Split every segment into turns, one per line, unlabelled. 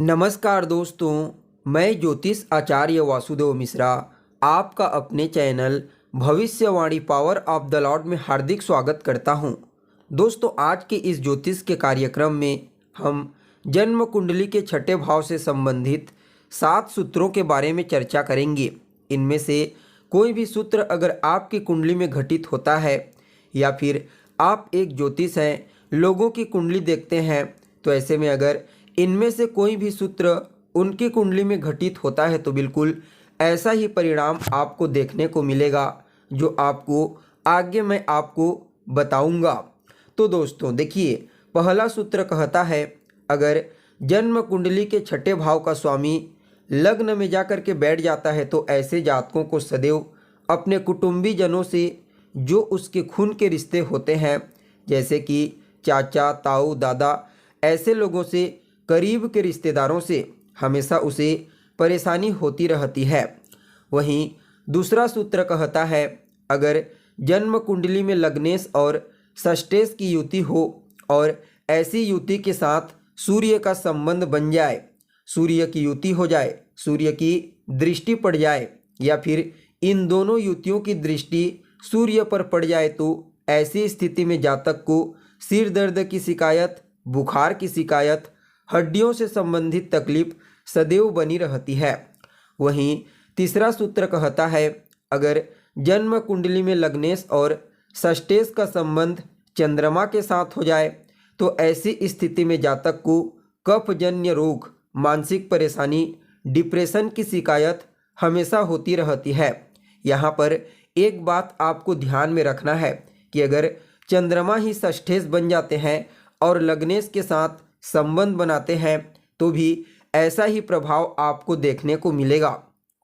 नमस्कार दोस्तों, मैं ज्योतिष आचार्य वासुदेव मिश्रा आपका अपने चैनल भविष्यवाणी पावर ऑफ द लॉर्ड में हार्दिक स्वागत करता हूं। दोस्तों, आज के इस ज्योतिष के कार्यक्रम में हम जन्म कुंडली के छठे भाव से संबंधित 7 सूत्रों के बारे में चर्चा करेंगे। इनमें से कोई भी सूत्र अगर आपकी कुंडली में घटित होता है या फिर आप एक ज्योतिष हैं, लोगों की कुंडली देखते हैं, तो ऐसे में अगर इनमें से कोई भी सूत्र उनकी कुंडली में घटित होता है तो बिल्कुल ऐसा ही परिणाम आपको देखने को मिलेगा जो आपको आगे मैं आपको बताऊंगा। तो दोस्तों देखिए, पहला सूत्र कहता है, अगर जन्म कुंडली के छठे भाव का स्वामी लग्न में जाकर के बैठ जाता है तो ऐसे जातकों को सदैव अपने कुटुंबी जनों से जो उसके खून के रिश्ते होते हैं, जैसे कि चाचा, ताऊ, दादा, ऐसे लोगों से, करीब के रिश्तेदारों से हमेशा उसे परेशानी होती रहती है। वहीं दूसरा सूत्र कहता है, अगर जन्म कुंडली में लग्नेश और षष्ठेश की युति हो और ऐसी युति के साथ सूर्य का संबंध बन जाए, सूर्य की युति हो जाए, सूर्य की दृष्टि पड़ जाए या फिर इन दोनों युतियों की दृष्टि सूर्य पर पड़ जाए, तो ऐसी स्थिति में जातक को सिर दर्द की शिकायत, बुखार की शिकायत, हड्डियों से संबंधित तकलीफ सदैव बनी रहती है। वहीं तीसरा सूत्र कहता है, अगर जन्म कुंडली में लग्नेश और षष्ठेश का संबंध चंद्रमा के साथ हो जाए तो ऐसी स्थिति में जातक को कफजन्य रोग, मानसिक परेशानी, डिप्रेशन की शिकायत हमेशा होती रहती है। यहाँ पर एक बात आपको ध्यान में रखना है कि अगर चंद्रमा ही षष्ठेश बन जाते हैं और लग्नेश के साथ संबंध बनाते हैं तो भी ऐसा ही प्रभाव आपको देखने को मिलेगा।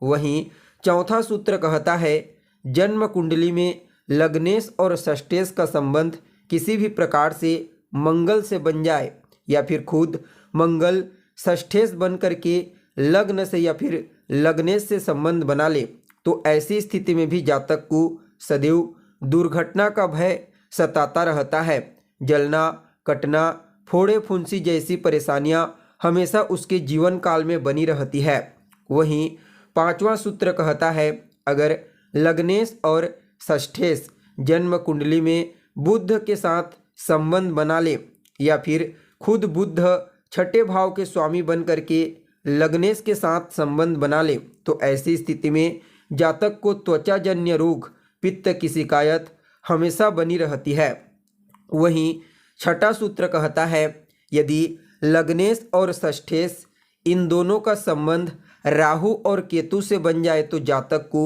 वहीं चौथा सूत्र कहता है, जन्म कुंडली में लग्नेश और षष्ठेश का संबंध किसी भी प्रकार से मंगल से बन जाए या फिर खुद मंगल षष्ठेश बन करके लग्न से या फिर लग्नेश से संबंध बना ले, तो ऐसी स्थिति में भी जातक को सदैव दुर्घटना का भय सताता रहता है। जलना, कटना, फोड़े फुंसी जैसी परेशानियां हमेशा उसके जीवन काल में बनी रहती है। वहीं पांचवा सूत्र कहता है, अगर लग्नेश और षष्ठेश जन्म कुंडली में बुध के साथ संबंध बना ले या फिर खुद बुध छठे भाव के स्वामी बन करके लग्नेश के साथ संबंध बना ले, तो ऐसी स्थिति में जातक को त्वचाजन्य रोग, पित्त की शिकायत हमेशा बनी रहती है। वहीं छठा सूत्र कहता है, यदि लग्नेश और षष्ठेश इन दोनों का संबंध राहु और केतु से बन जाए तो जातक को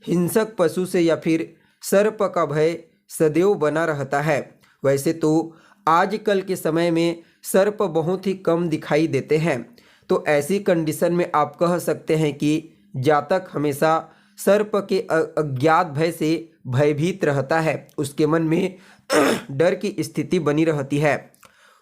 हिंसक पशु से या फिर सर्प का भय सदैव बना रहता है। वैसे तो आजकल के समय में सर्प बहुत ही कम दिखाई देते हैं, तो ऐसी कंडीशन में आप कह सकते हैं कि जातक हमेशा सर्प के अज्ञात भय से भयभीत रहता है, उसके मन में डर की स्थिति बनी रहती है।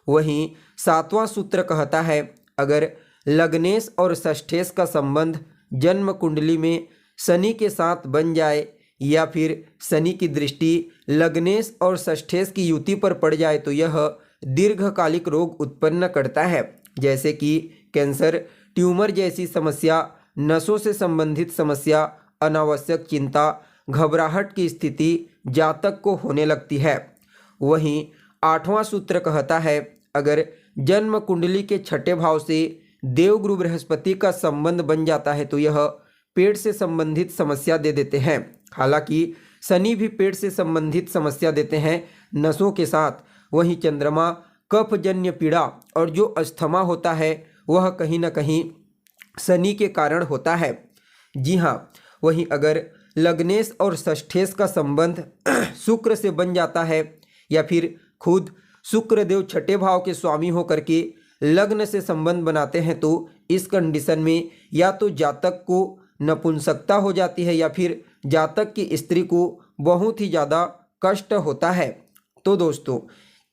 वहीं सातवां सूत्र कहता है, अगर लग्नेश और षष्ठेश का संबंध जन्म कुंडली में शनि के साथ बन जाए या फिर शनि की दृष्टि लग्नेश और षष्ठेश की युति पर पड़ जाए तो यह दीर्घकालिक रोग उत्पन्न करता है, जैसे कि कैंसर, ट्यूमर जैसी समस्या, नसों से संबंधित समस्या, अनावश्यक चिंता, घबराहट की स्थिति जातक को होने लगती है। वहीं आठवां सूत्र कहता है, अगर जन्म कुंडली के छठे भाव से देवगुरु बृहस्पति का संबंध बन जाता है तो यह पेट से संबंधित समस्या दे देते हैं। हालांकि शनि भी पेट से संबंधित समस्या देते हैं नसों के साथ। वहीं चंद्रमा कफजन्य पीड़ा और जो अस्थमा होता है वह कहीं ना कहीं शनि के कारण होता है। जी हाँ, वहीं अगर लग्नेश और षष्ठेश का संबंध शुक्र से बन जाता है या फिर खुद शुक्रदेव छठे भाव के स्वामी होकर के लग्न से संबंध बनाते हैं तो इस कंडीशन में या तो जातक को नपुंसकता हो जाती है या फिर जातक की स्त्री को बहुत ही ज़्यादा कष्ट होता है। तो दोस्तों,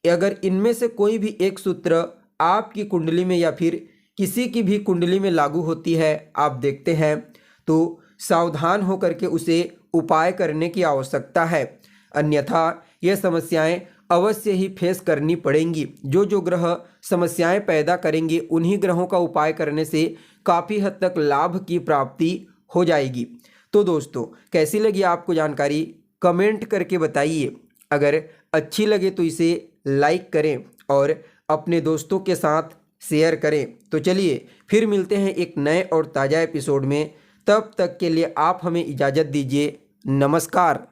अगर इनमें से कोई भी एक सूत्र आपकी कुंडली में या फिर किसी की भी कुंडली में लागू होती है, आप देखते हैं, तो सावधान होकर के उसे उपाय करने की आवश्यकता है, अन्यथा ये समस्याएं अवश्य ही फेस करनी पड़ेंगी। जो जो ग्रह समस्याएं पैदा करेंगे उन्हीं ग्रहों का उपाय करने से काफ़ी हद तक लाभ की प्राप्ति हो जाएगी। तो दोस्तों, कैसी लगी आपको जानकारी कमेंट करके बताइए। अगर अच्छी लगे तो इसे लाइक करें और अपने दोस्तों के साथ शेयर करें। तो चलिए फिर मिलते हैं एक नए और ताज़ा एपिसोड में। तब तक के लिए आप हमें इजाज़त दीजिए। नमस्कार।